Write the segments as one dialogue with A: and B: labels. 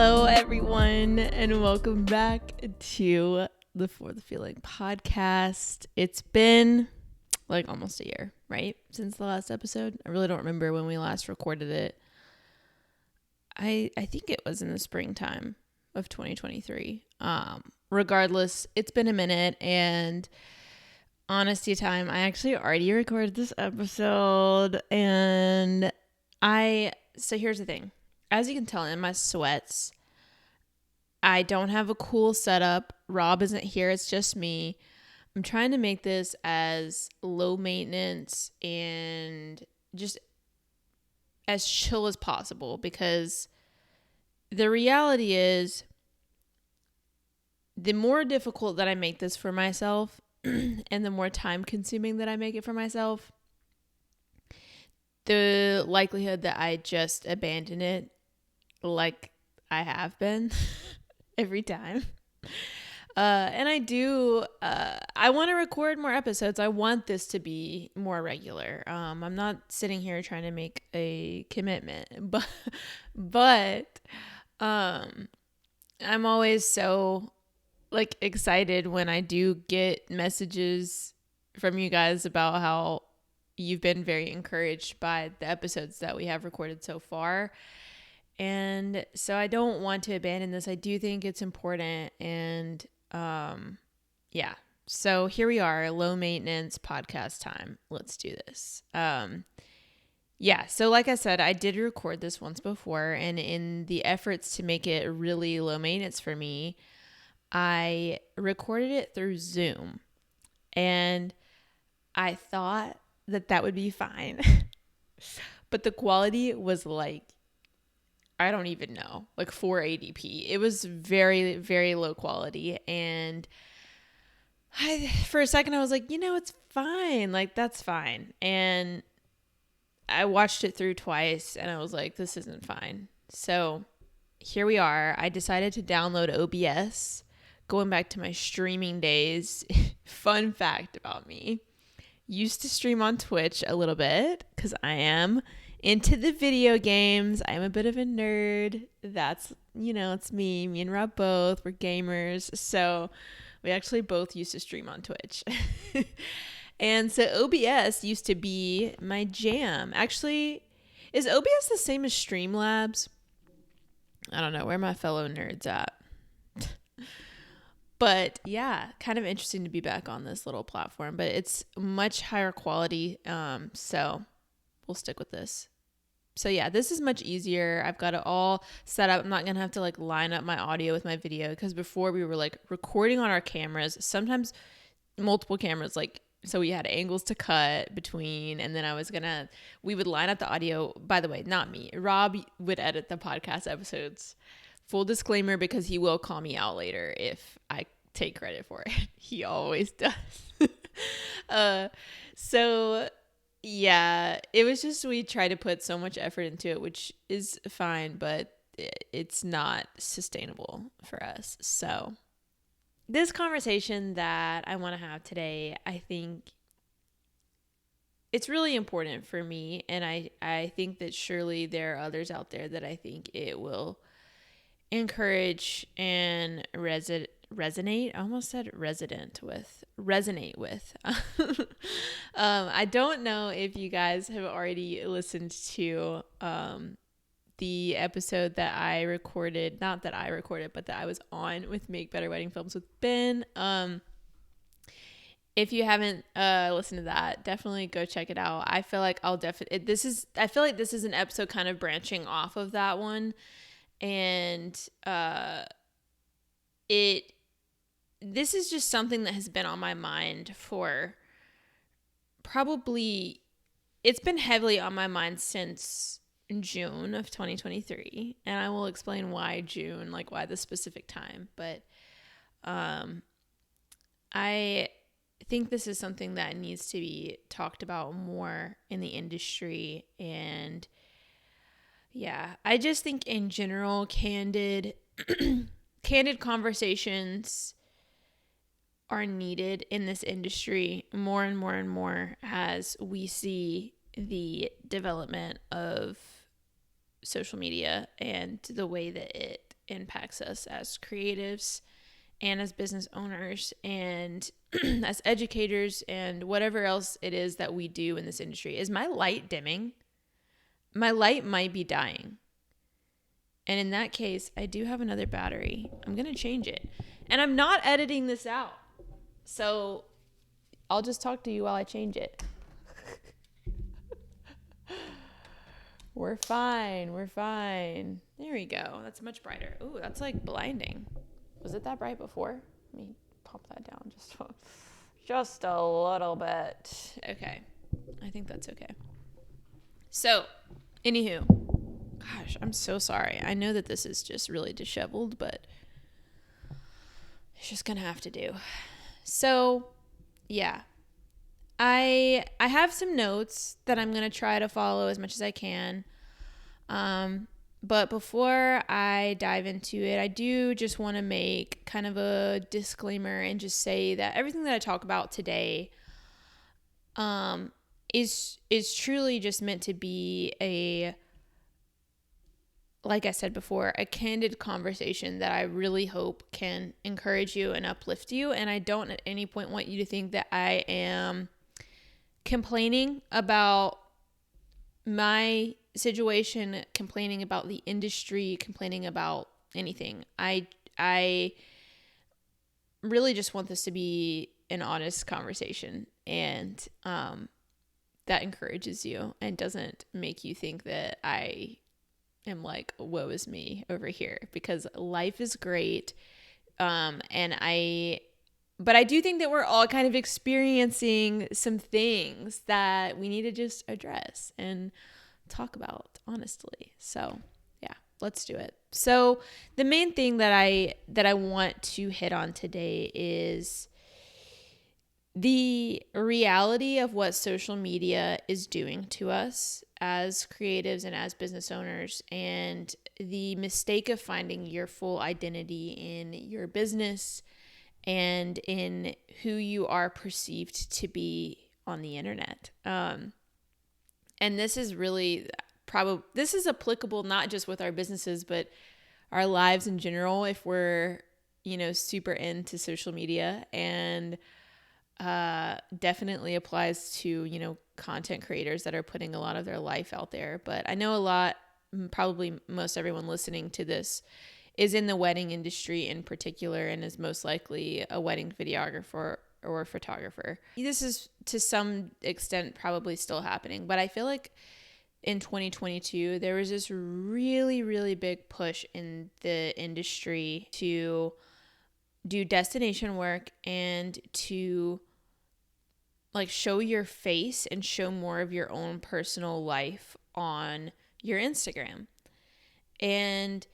A: Hello, everyone, and welcome back to the For the Feeling podcast. It's been like almost a year, right? Since the last episode. I really don't remember when we last recorded it. I think it was in the springtime of 2023. Regardless, it's been a minute, and honesty time, I actually already recorded this episode, and so here's the thing. As you can tell in my sweats, I don't have a cool setup. Rob isn't here. It's just me. I'm trying to make this as low maintenance and just as chill as possible, because the reality is the more difficult that I make this for myself and the more time consuming that I make it for myself, the likelihood that I just abandon it, like I have been every time. And I want to record more episodes. I want this to be more regular. I'm not sitting here trying to make a commitment, but I'm always so like excited when I do get messages from you guys about how you've been very encouraged by the episodes that we have recorded so far. And so I don't want to abandon this. I do think it's important. And yeah. So here we are, low maintenance podcast time. Let's do this. Yeah. So like I said, I did record this once before. And in the efforts to make it really low maintenance for me, I recorded it through Zoom. And I thought that would be fine. But the quality was like, I don't even know, like 480p. It was very, very low quality. And for a second, I was like, it's fine. Like, that's fine. And I watched it through twice and I was like, this isn't fine. So here we are. I decided to download OBS, going back to my streaming days. Fun fact about me. Used to stream on Twitch a little bit because I am into the video games. I'm a bit of a nerd. That's, it's me. Me and Rob both. We're gamers. So we actually both used to stream on Twitch. And so OBS used to be my jam. Actually, is OBS the same as Streamlabs? I don't know. Where are my fellow nerds at? But yeah, kind of interesting to be back on this little platform, but it's much higher quality. So we'll stick with this. So yeah, this is much easier. I've got it all set up. I'm not going to have to like line up my audio with my video, because before we were like recording on our cameras, sometimes multiple cameras, like, so we had angles to cut between, and then we would line up the audio. By the way, not me. Rob would edit the podcast episodes. Full disclaimer, because he will call me out later if I take credit for it. He always does. So yeah, it was just, we try to put so much effort into it, which is fine, but it's not sustainable for us. So this conversation that I want to have today, I think it's really important for me. And I think that surely there are others out there that I think it will encourage and resonate. I almost said resonate with. I don't know if you guys have already listened to the episode that I recorded, not that I recorded, but that I was on with Make Better Wedding Films with Ben. If you haven't listened to that, definitely go check it out. I feel like this is an episode kind of branching off of that one. And this is just something that has been on my mind for it's been heavily on my mind since June of 2023. And I will explain why June, like why the specific time. But I think this is something that needs to be talked about more in the industry. And yeah, I just think in general, candid conversations are needed in this industry more and more and more as we see the development of social media and the way that it impacts us as creatives and as business owners and as educators and whatever else it is that we do in this industry. Is my light dimming? My light might be dying. And in that case, I do have another battery. I'm going to change it. And I'm not editing this out. So I'll just talk to you while I change it. We're fine. We're fine. There we go. That's much brighter. Ooh, that's like blinding. Was it that bright before? Let me pop that down just a little bit. Okay. I think that's okay. So, anywho. Gosh, I'm so sorry. I know that this is just really disheveled, but it's just going to have to do. So, yeah. I have some notes that I'm going to try to follow as much as I can. But before I dive into it, I do just want to make kind of a disclaimer and just say that everything that I talk about today is truly just meant to be like I said before, a candid conversation that I really hope can encourage you and uplift you. And I don't at any point want you to think that I am complaining about my situation, complaining about the industry, complaining about anything. I really just want this to be an honest conversation, and that encourages you and doesn't make you think that I am like, woe is me over here, because life is great. But I do think that we're all kind of experiencing some things that we need to just address and talk about honestly. So yeah, let's do it. So the main thing that I want to hit on today is the reality of what social media is doing to us as creatives and as business owners, and the mistake of finding your full identity in your business and in who you are perceived to be on the internet. And this is really this is applicable not just with our businesses, but our lives in general. If we're, super into social media, and definitely applies to, content creators that are putting a lot of their life out there. But I know probably most everyone listening to this is in the wedding industry in particular, and is most likely a wedding videographer or photographer. This is to some extent probably still happening, but I feel like in 2022, there was this really, really big push in the industry to do destination work and to show your face and show more of your own personal life on your Instagram. And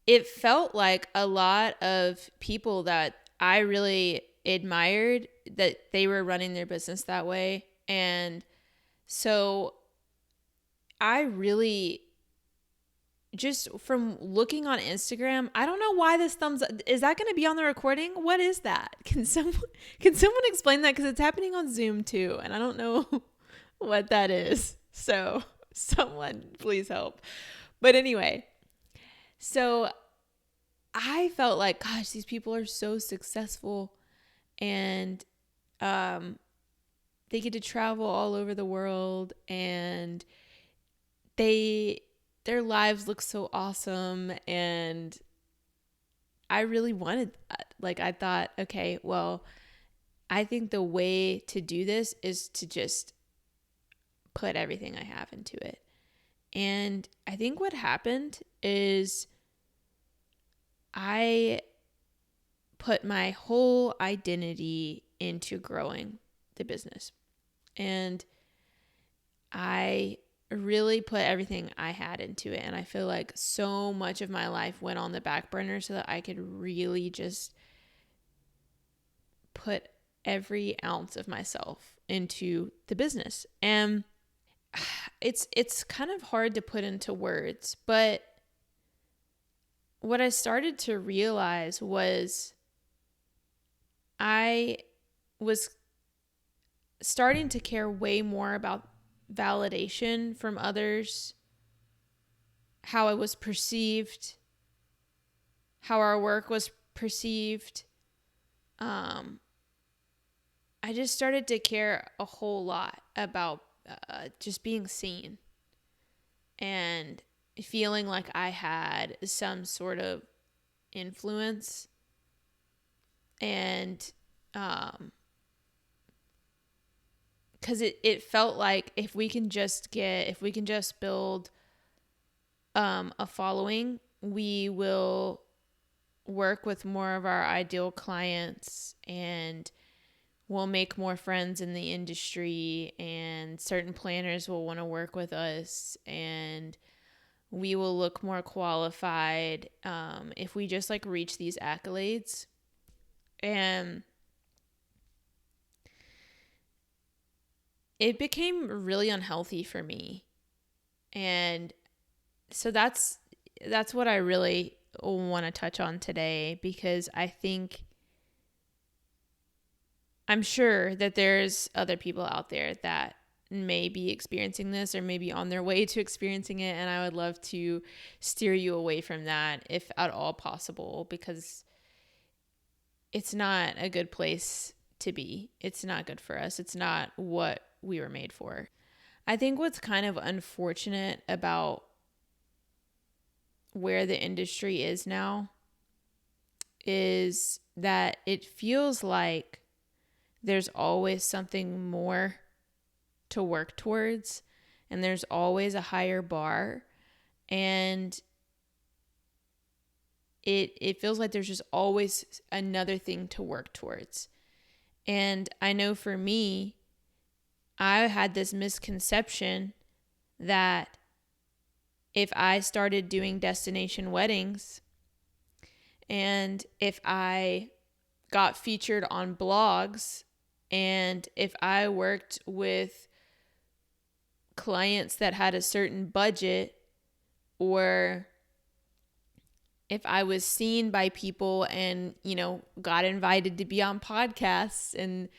A: it felt like a lot of people that I really admired, that they were running their business that way. And so I really, just from looking on Instagram, I don't know why this thumbs up. Is that going to be on the recording? What is that? Can someone explain that? Because it's happening on Zoom too, and I don't know what that is. So someone please help. But anyway, so I felt like, gosh, these people are so successful, and they get to travel all over the world, and their lives look so awesome, and I really wanted that. I thought, okay, well, I think the way to do this is to just put everything I have into it. And I think what happened is I put my whole identity into growing the business. And I really put everything I had into it. And I feel like so much of my life went on the back burner so that I could really just put every ounce of myself into the business. And it's kind of hard to put into words, but what I started to realize was I was starting to care way more about validation from others, how I was perceived, how our work was perceived. I just started to care a whole lot about just being seen and feeling like I had some sort of influence. And because it felt like if we can just build a following, we will work with more of our ideal clients, and we'll make more friends in the industry, and certain planners will want to work with us, and we will look more qualified if we just like reach these accolades. And it became really unhealthy for me. And so that's what I really want to touch on today, because I'm sure that there's other people out there that may be experiencing this or maybe on their way to experiencing it. And I would love to steer you away from that if at all possible, because it's not a good place to be. It's not good for us. It's not what we were made for. I think what's kind of unfortunate about where the industry is now is that it feels like there's always something more to work towards, and there's always a higher bar, and it feels like there's just always another thing to work towards. And I know for me, I had this misconception that if I started doing destination weddings, and if I got featured on blogs, and if I worked with clients that had a certain budget, or if I was seen by people and, got invited to be on podcasts, and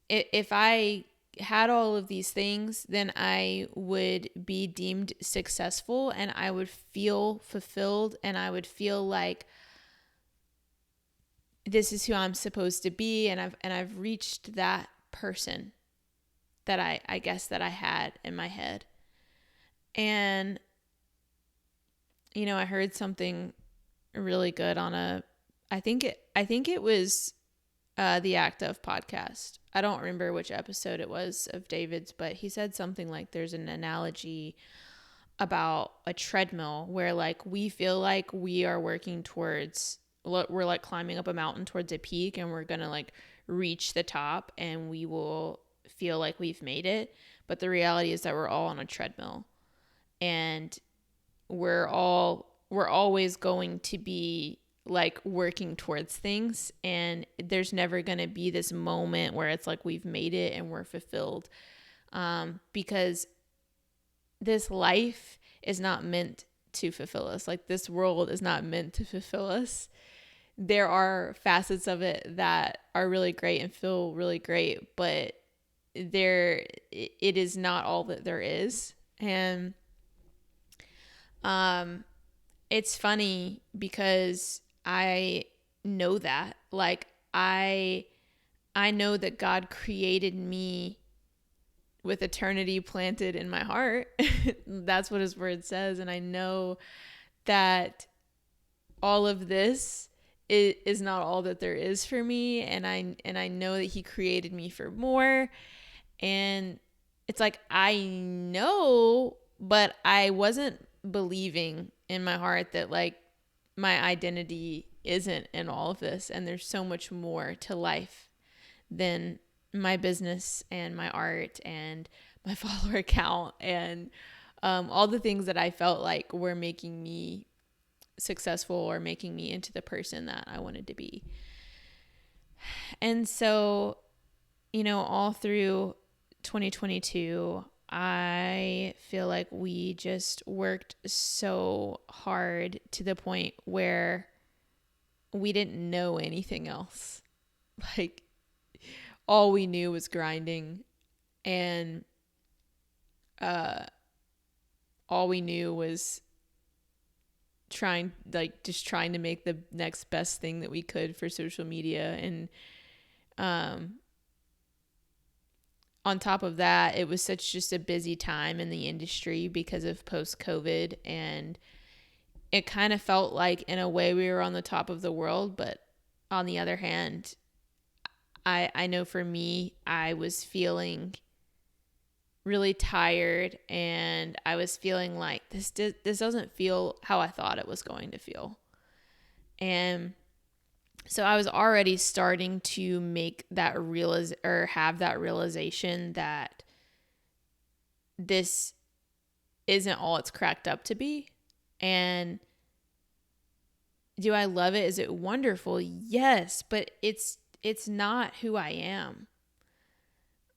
A: if I had all of these things, then I would be deemed successful, and I would feel fulfilled, and I would feel like this is who I'm supposed to be, and I've reached that person that I guess that I had in my head. And I heard something really good on I think it was the Act Of podcast. I don't remember which episode it was of David's, but he said something like there's an analogy about a treadmill where like we feel like we are working towards, we're like climbing up a mountain towards a peak, and we're going to like reach the top, and we will feel like we've made it. But the reality is that we're all on a treadmill, and we're always going to be like working towards things, and there's never going to be this moment where it's like we've made it and we're fulfilled, because this life is not meant to fulfill us. Like this world is not meant to fulfill us. There are facets of it that are really great and feel really great, but it is not all that there is. And it's funny because I know that, like, I know that God created me with eternity planted in my heart. That's what his word says. And I know that all of this is not all that there is for me. And I know that he created me for more. And it's like, I know, but I wasn't believing in my heart that like my identity isn't in all of this, and there's so much more to life than my business and my art and my follower count and all the things that I felt like were making me successful or making me into the person that I wanted to be. And so, all through 2022, I feel like we just worked so hard to the point where we didn't know anything else. Like, all we knew was grinding, and all we knew was trying to make the next best thing that we could for social media. And on top of that, it was such just a busy time in the industry because of post-COVID, and it kind of felt like in a way we were on the top of the world. But on the other hand, I know for me, I was feeling really tired, and I was feeling like this doesn't feel how I thought it was going to feel. And so I was already starting to make that have that realization that this isn't all it's cracked up to be. And do I love it? Is it wonderful? Yes, but it's not who I am.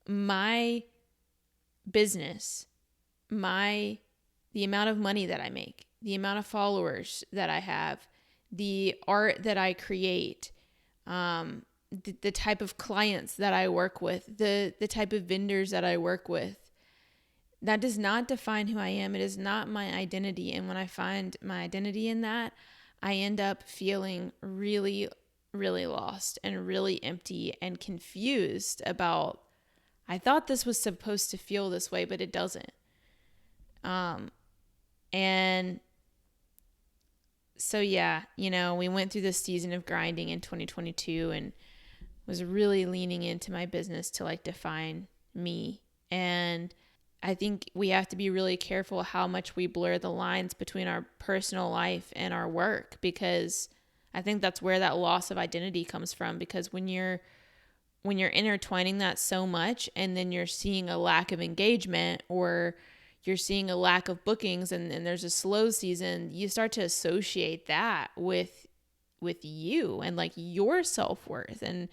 A: My business, the amount of money that I make, the amount of followers that I have, the art that I create, the type of clients that I work with, the type of vendors that I work with, that does not define who I am. It is not my identity. And when I find my identity in that, I end up feeling really, really lost and really empty and confused about, I thought this was supposed to feel this way, but it doesn't. And so, yeah, we went through this season of grinding in 2022 and was really leaning into my business to define me. And I think we have to be really careful how much we blur the lines between our personal life and our work, because I think that's where that loss of identity comes from. Because when you're intertwining that so much, and then you're seeing a lack of engagement, or you're seeing a lack of bookings, and there's a slow season, you start to associate that with you and your self-worth. And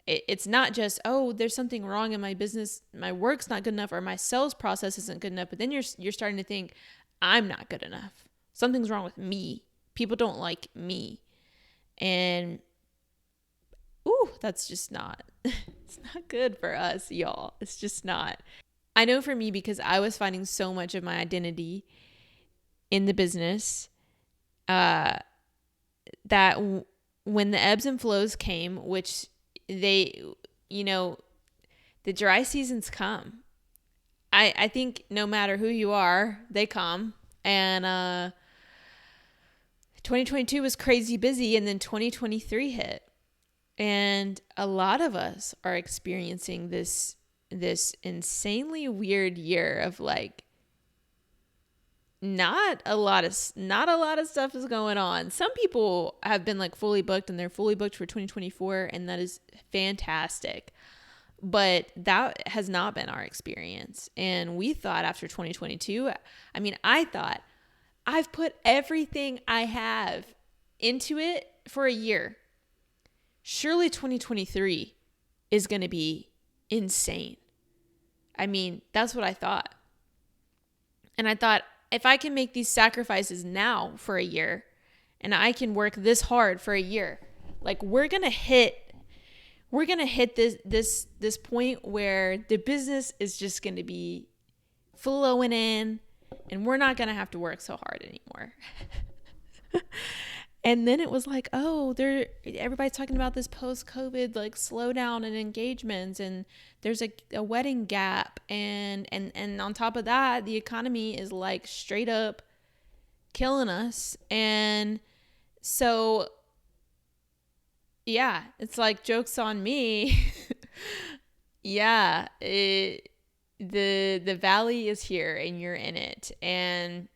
A: it's not just, oh, there's something wrong in my business, my work's not good enough, or my sales process isn't good enough. But then you're starting to think, I'm not good enough. Something's wrong with me. People don't like me. And that's just not, it's not good for us, y'all. It's just not. I know for me, because I was finding so much of my identity in the business, that when the ebbs and flows came, which the dry seasons come. I think no matter who you are, they come. And 2022 was crazy busy, and then 2023 hit. And a lot of us are experiencing this insanely weird year of not a lot of stuff is going on. Some people have been fully booked, and they're fully booked for 2024, and that is fantastic. But that has not been our experience. And we thought after 2022, I thought, I've put everything I have into it for a year. Surely 2023 is going to be insane. That's what I thought. And I thought, if I can make these sacrifices now for a year, and I can work this hard for a year, we're going to hit this point where the business is just going to be flowing in, and we're not going to have to work so hard anymore. And then it was everybody's talking about this post-COVID slowdown in engagements, and there's a wedding gap, and on top of that, the economy is straight up killing us. And so, yeah, it's joke's on me. Yeah, the valley is here, and you're in it. And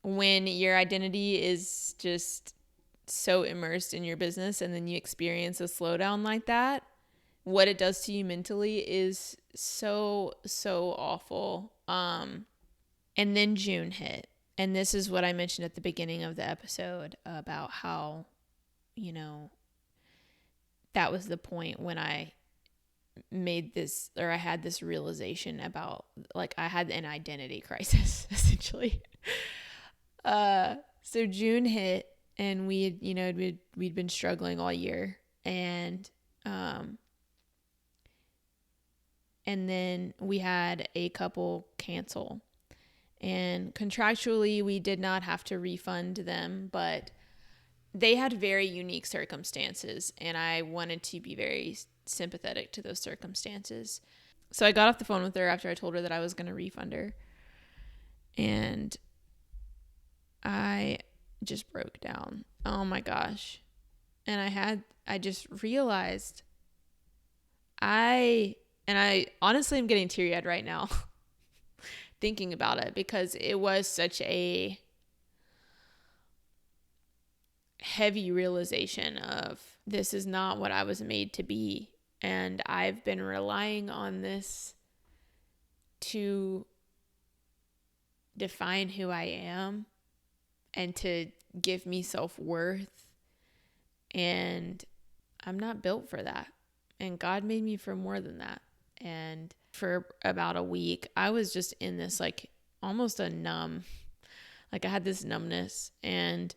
A: when your identity is just so immersed in your business, and then you experience a slowdown like that, what it does to you mentally is so, so awful. And then June hit. And this is what I mentioned at the beginning of the episode about how, that was the point when I made this, or I had this realization about I had an identity crisis, essentially. So June hit, and we had, we'd been struggling all year, and then we had a couple cancel, And contractually, we did not have to refund them, but they had very unique circumstances, and I wanted to be very sympathetic to those circumstances. So I got off the phone with her after I told her that I was going to refund her. And I just broke down. Oh my gosh. And I just realized I honestly am getting teary-eyed right now thinking about it, because it was such a heavy realization of, this is not what I was made to be. And I've been relying on this to define who I am and to give me self-worth. And I'm not built for that. And God made me for more than that. And for about a week, I was just in this like almost a numb, like I had this numbness. And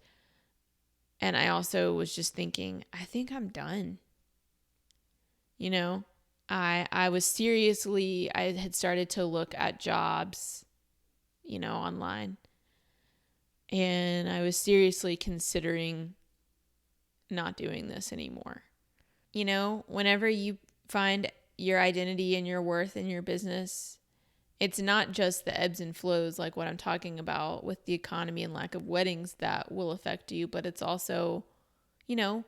A: I also was just thinking, I think I'm done. You know, I had started to look at jobs, you know, online. And I was seriously considering not doing this anymore. You know, whenever you find your identity and your worth in your business, it's not just the ebbs and flows like what I'm talking about with the economy and lack of weddings that will affect you, but it's also, you know,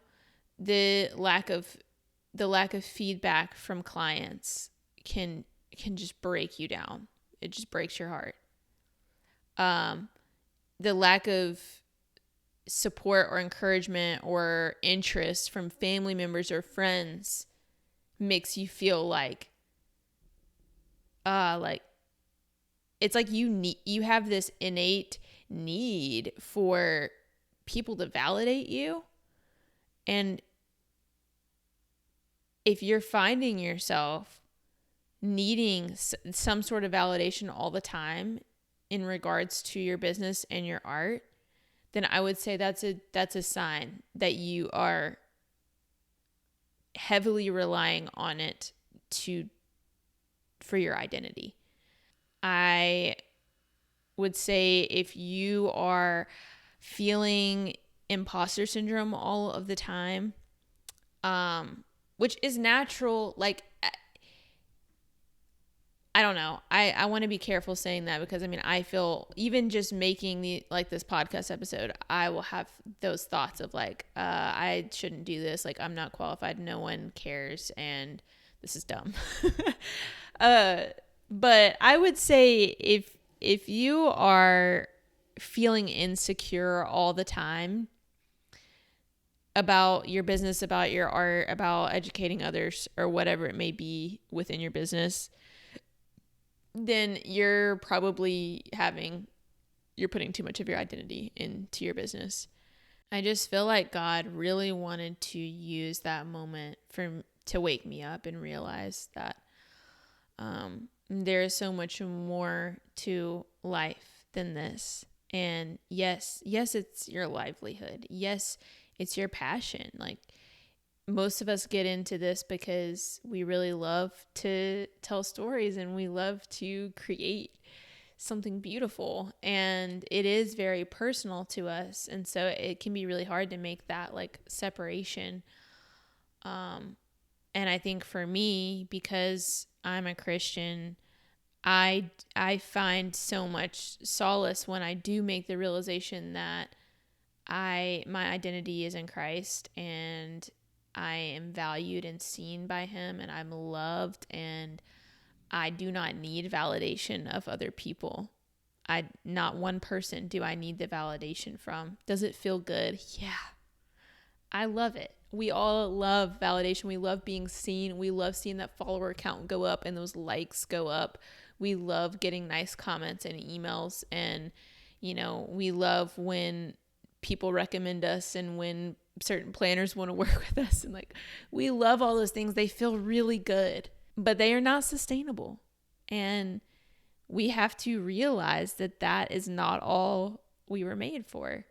A: the lack of feedback from clients can just break you down. It just breaks your heart. The lack of support or encouragement or interest from family members or friends makes you feel like it's like you have this innate need for people to validate you. And if you're finding yourself needing some sort of validation all the time in regards to your business and your art, then I would say that's a sign that you are heavily relying on it for your identity. I would say if you are feeling imposter syndrome all of the time, which is natural, like, I don't know. I want to be careful saying that, because I mean, I feel even just making this podcast episode, I will have those thoughts of like, I shouldn't do this. Like, I'm not qualified. No one cares. And this is dumb. But I would say if you are feeling insecure all the time about your business, about your art, about educating others, or whatever it may be within your business, then you're probably you're putting too much of your identity into your business. I just feel like God really wanted to use that moment to wake me up and realize that there is so much more to life than this. And yes, it's your livelihood. Yes, it's your passion. Like, most of us get into this because we really love to tell stories and we love to create something beautiful, and it is very personal to us. And so it can be really hard to make that like separation. And I think for me, because I'm a Christian, I find so much solace when I do make the realization that my identity is in Christ, and I am valued and seen by him, and I'm loved, and I do not need validation of other people. Not one person do I need the validation from. Does it feel good? Yeah. I love it. We all love validation. We love being seen. We love seeing that follower count go up and those likes go up. We love getting nice comments and emails, and we love when people recommend us and when certain planners want to work with us, and like, we love all those things. They feel really good, but they are not sustainable. And we have to realize that that is not all we were made for.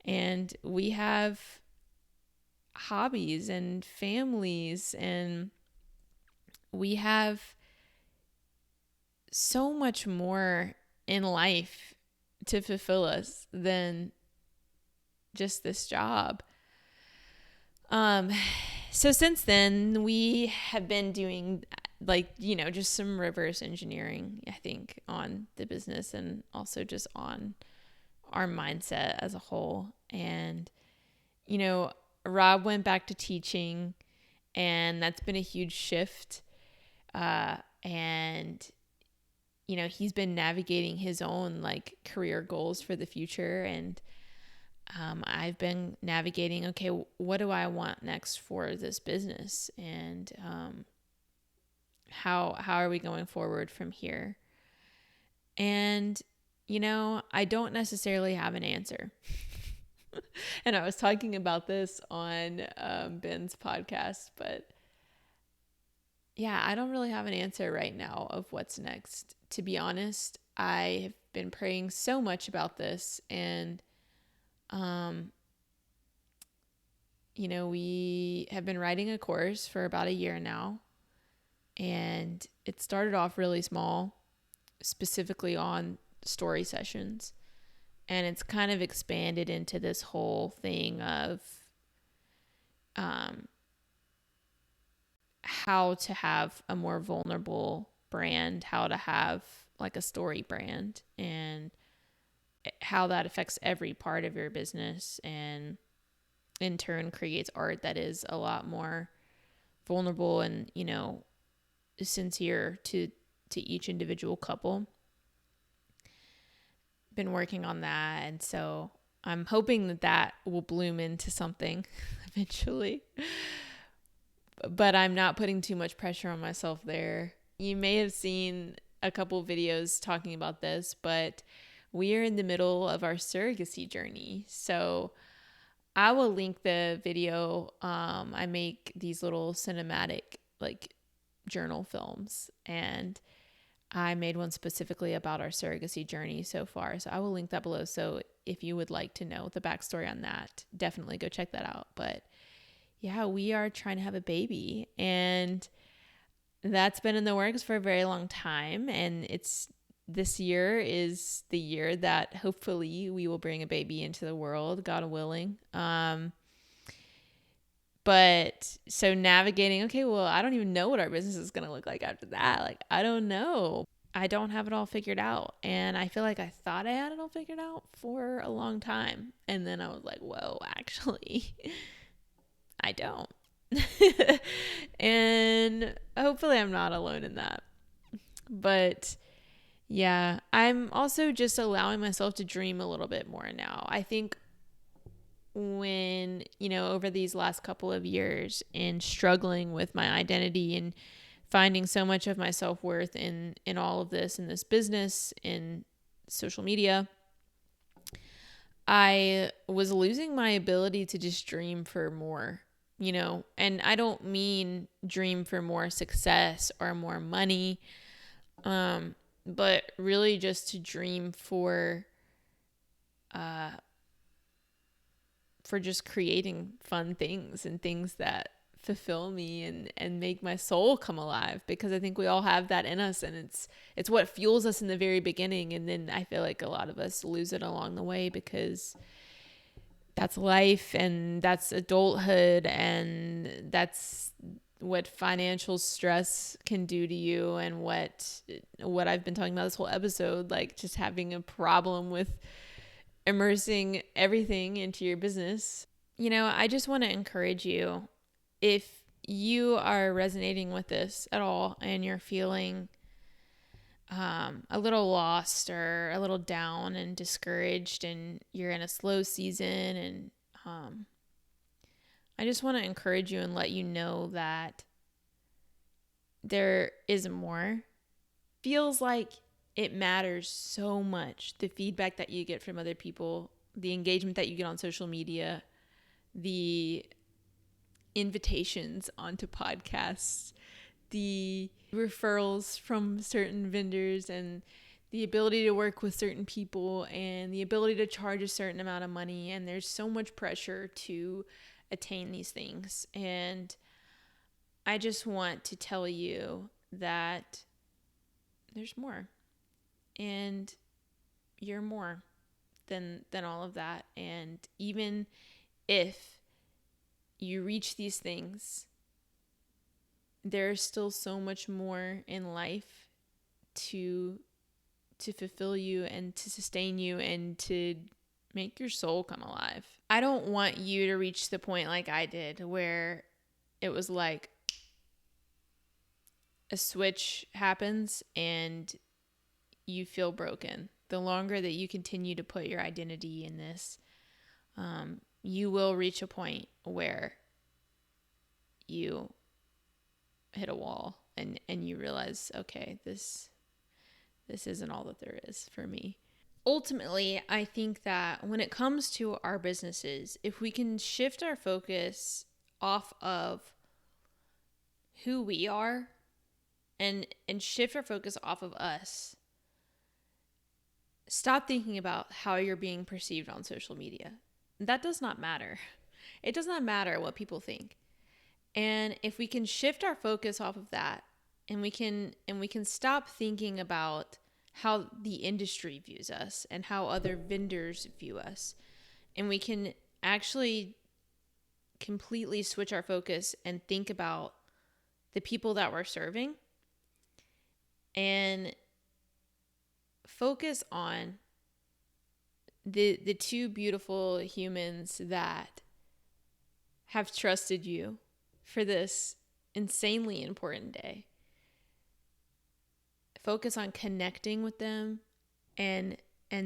A: And we have hobbies and families, and we have so much more in life to fulfill us than just this job. So since then, we have been doing just some reverse engineering, I think, on the business and also just on our mindset as a whole. And, Rob went back to teaching, and that's been a huge shift. And, he's been navigating his own career goals for the future. And I've been navigating, okay, what do I want next for this business? And how are we going forward from here? And, I don't necessarily have an answer. And I was talking about this on Ben's podcast, but yeah, I don't really have an answer right now of what's next. To be honest, I have been praying so much about this, and we have been writing a course for about a year now, and it started off really small, specifically on story sessions, and it's kind of expanded into this whole thing of how to have a more vulnerable brand, how to have a story brand, and how that affects every part of your business, and in turn creates art that is a lot more vulnerable and, sincere to each individual couple. Been working on that, and so I'm hoping that will bloom into something eventually. But I'm not putting too much pressure on myself there. You may have seen a couple videos talking about this, but we are in the middle of our surrogacy journey. So I will link the video. I make these little cinematic journal films, and I made one specifically about our surrogacy journey so far. So I will link that below. So if you would like to know the backstory on that, definitely go check that out. But yeah, we are trying to have a baby, and that's been in the works for a very long time. And this year is the year that hopefully we will bring a baby into the world, God willing. But so navigating, okay, well, I don't even know what our business is going to look like after that. I don't know. I don't have it all figured out. And I feel like I thought I had it all figured out for a long time. And then I was like, whoa, actually, I don't. And hopefully I'm not alone in that. But yeah, I'm also just allowing myself to dream a little bit more now. I think when, over these last couple of years in struggling with my identity and finding so much of my self-worth in all of this, in this business, in social media, I was losing my ability to just dream for more, and I don't mean dream for more success or more money, but really just to dream for just creating fun things and things that fulfill me and make my soul come alive, because I think we all have that in us, and it's what fuels us in the very beginning. And then I feel like a lot of us lose it along the way, because that's life, and that's adulthood, and that's what financial stress can do to you, and what I've been talking about this whole episode, just having a problem with immersing everything into your business. I just want to encourage you, if you are resonating with this at all and you're feeling a little lost or a little down and discouraged, and you're in a slow season, and I just want to encourage you and let you know that there is more. Feels like it matters so much. The feedback that you get from other people, the engagement that you get on social media, the invitations onto podcasts, the referrals from certain vendors, and the ability to work with certain people, and the ability to charge a certain amount of money. And there's so much pressure to attain these things. And I just want to tell you that there's more. And you're more than all of that. And even if you reach these things, there's still so much more in life to fulfill you and to sustain you and to make your soul come alive. I don't want you to reach the point like I did where it was like a switch happens and you feel broken. The longer that you continue to put your identity in this, you will reach a point where you hit a wall and you realize, okay, this isn't all that there is for me. Ultimately, I think that when it comes to our businesses, if we can shift our focus off of who we are and shift our focus off of us, stop thinking about how you're being perceived on social media. That does not matter. It does not matter what people think. And if we can shift our focus off of that, and we can stop thinking about how the industry views us and how other vendors view us, and we can actually completely switch our focus and think about the people that we're serving and focus on the two beautiful humans that have trusted you for this insanely important day. Focus on connecting with them and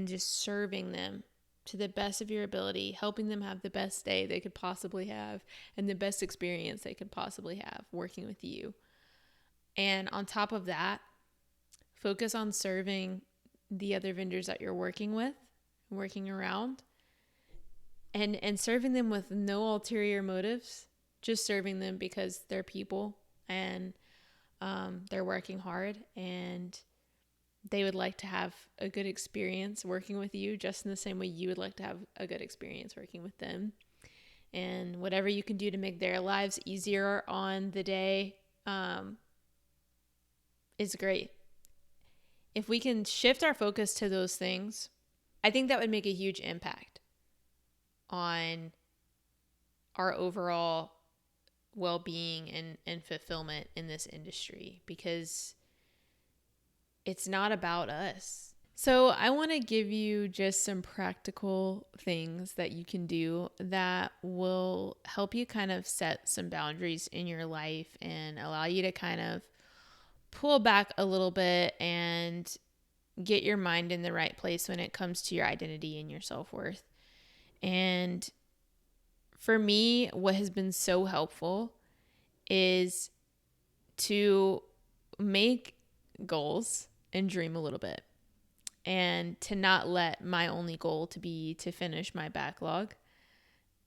A: just serving them to the best of your ability, helping them have the best day they could possibly have and the best experience they could possibly have working with you. And on top of that, focus on serving the other vendors that you're working with, working around, and serving them with no ulterior motives, just serving them because they're people and they're working hard and they would like to have a good experience working with you just in the same way you would like to have a good experience working with them. And whatever you can do to make their lives easier on the day is great. If we can shift our focus to those things, I think that would make a huge impact on our overall well-being and fulfillment in this industry, because it's not about us. So I want to give you just some practical things that you can do that will help you kind of set some boundaries in your life and allow you to kind of pull back a little bit and get your mind in the right place when it comes to your identity and your self-worth. And for me, what has been so helpful is to make goals and dream a little bit, and to not let my only goal to be to finish my backlog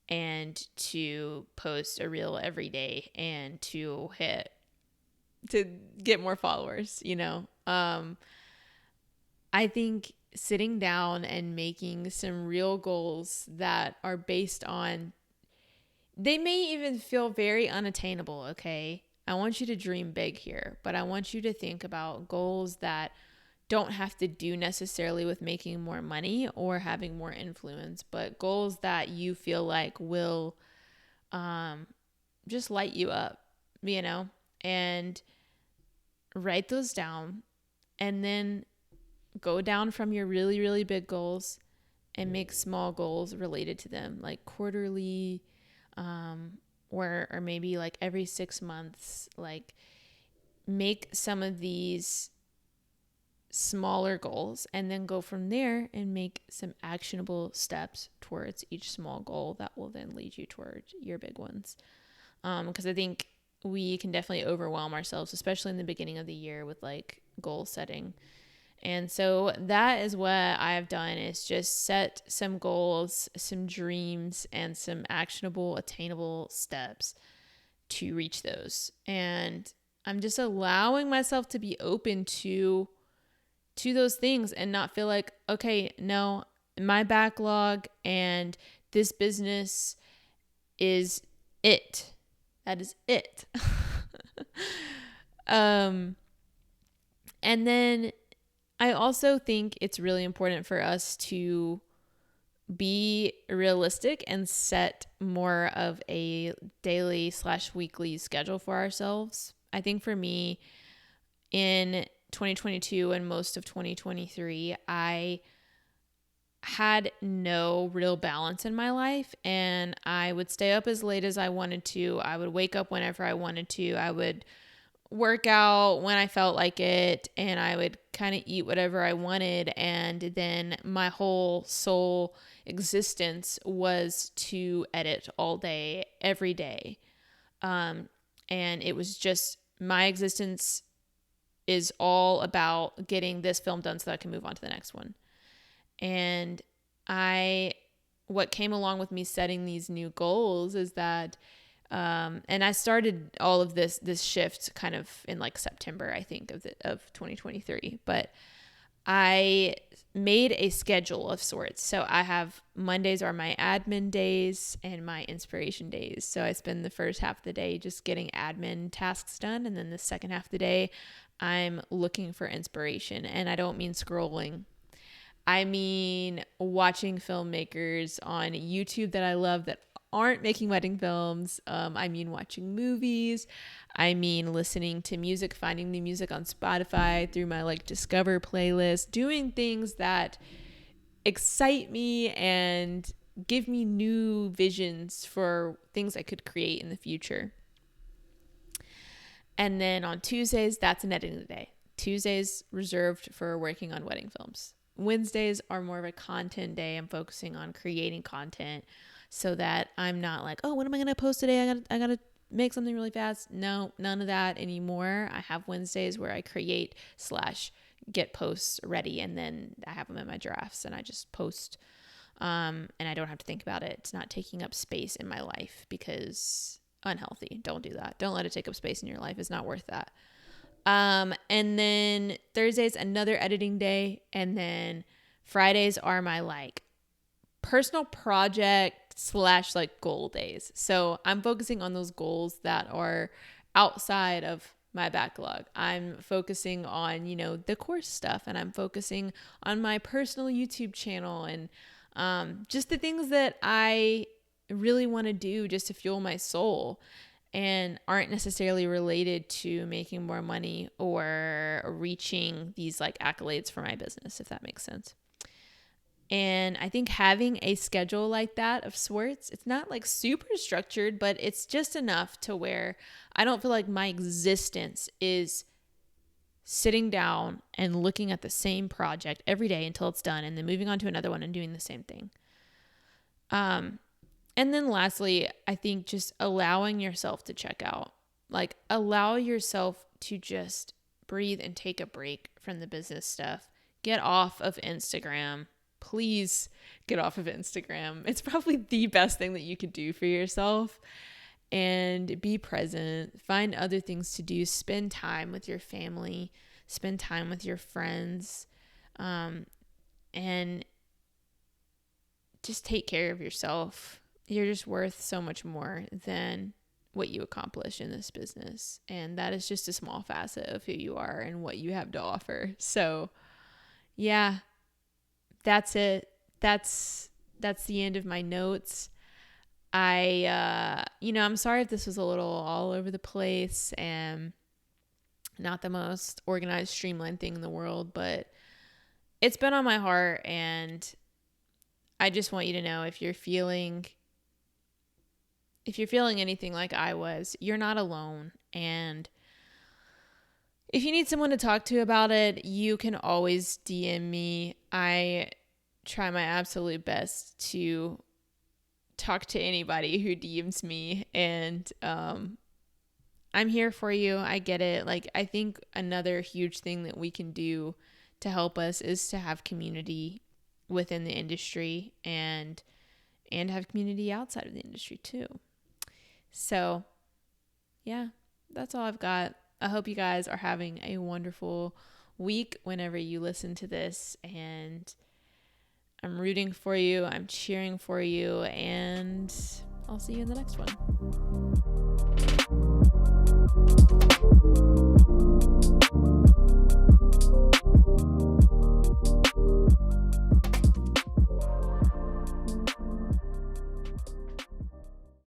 A: and to post a reel every day and to get more followers, I think sitting down and making some real goals that are based on, they may even feel very unattainable, okay? I want you to dream big here, but I want you to think about goals that don't have to do necessarily with making more money or having more influence, but goals that you feel like will just light you up, and write those down, and then go down from your really, really big goals and make small goals related to them, like quarterly, or maybe like every 6 months. Like, make some of these smaller goals and then go from there and make some actionable steps towards each small goal that will then lead you towards your big ones. Because I think we can definitely overwhelm ourselves, especially in the beginning of the year, with like goal setting. And so that is what I've done, is just set some goals, some dreams, and some actionable, attainable steps to reach those. And I'm just allowing myself to be open to those things and not feel like, okay, no, my backlog and this business is it. That is it. And then I also think it's really important for us to be realistic and set more of a daily/weekly schedule for ourselves. I think for me in 2022 and most of 2023, I had no real balance in my life, and I would stay up as late as I wanted to. I would wake up whenever I wanted to. I would work out when I felt like it, and I would kind of eat whatever I wanted. And then my whole sole existence was to edit all day, every day. And it was just, my existence is all about getting this film done so that I can move on to the next one. And what came along with me setting these new goals is that, and I started all of this shift kind of in like September, I think, of 2023, but I made a schedule of sorts. So I have Mondays are my admin days and my inspiration days. So I spend the first half of the day just getting admin tasks done. And then the second half of the day, I'm looking for inspiration. And I don't mean scrolling. I mean watching filmmakers on YouTube that I love that aren't making wedding films. I mean watching movies. I mean listening to music, finding new music on Spotify through my like Discover playlist, doing things that excite me and give me new visions for things I could create in the future. And then on Tuesdays, that's an editing day. Tuesdays reserved for working on wedding films. Wednesdays are more of a content day. I'm focusing on creating content so that I'm not like, oh, what am I going to post today? I got to make something really fast. No, none of that anymore. I have Wednesdays where I create / get posts ready, and then I have them in my drafts and I just post, and I don't have to think about it. It's not taking up space in my life, because unhealthy. Don't do that. Don't let it take up space in your life. It's not worth that. And then Thursday's another editing day. And then Fridays are my like personal project / like goal days. So I'm focusing on those goals that are outside of my backlog. I'm focusing on, the course stuff, and I'm focusing on my personal YouTube channel, and, just the things that I really want to do just to fuel my soul, and aren't necessarily related to making more money or reaching these like accolades for my business, if that makes sense. And I think having a schedule like that of sorts, it's not like super structured, but it's just enough to where I don't feel like my existence is sitting down and looking at the same project every day until it's done, and then moving on to another one and doing the same thing. And then lastly, I think just allowing yourself to check out. Like, allow yourself to just breathe and take a break from the business stuff. Get off of Instagram. Please get off of Instagram. It's probably the best thing that you could do for yourself. And be present. Find other things to do. Spend time with your family. Spend time with your friends. And just take care of yourself. You're just worth so much more than what you accomplish in this business. And that is just a small facet of who you are and what you have to offer. So yeah, that's it. That's the end of my notes. I'm sorry if this was a little all over the place and not the most organized, streamlined thing in the world, but it's been on my heart, and I just want you to know, if you're feeling anything like I was, you're not alone. And if you need someone to talk to about it, you can always DM me. I try my absolute best to talk to anybody who DMs me, and I'm here for you. I get it. Like, I think another huge thing that we can do to help us is to have community within the industry, and have community outside of the industry too. So yeah, that's all I've got. I hope you guys are having a wonderful week whenever you listen to this, and I'm rooting for you. I'm cheering for you, and I'll see you in the next one.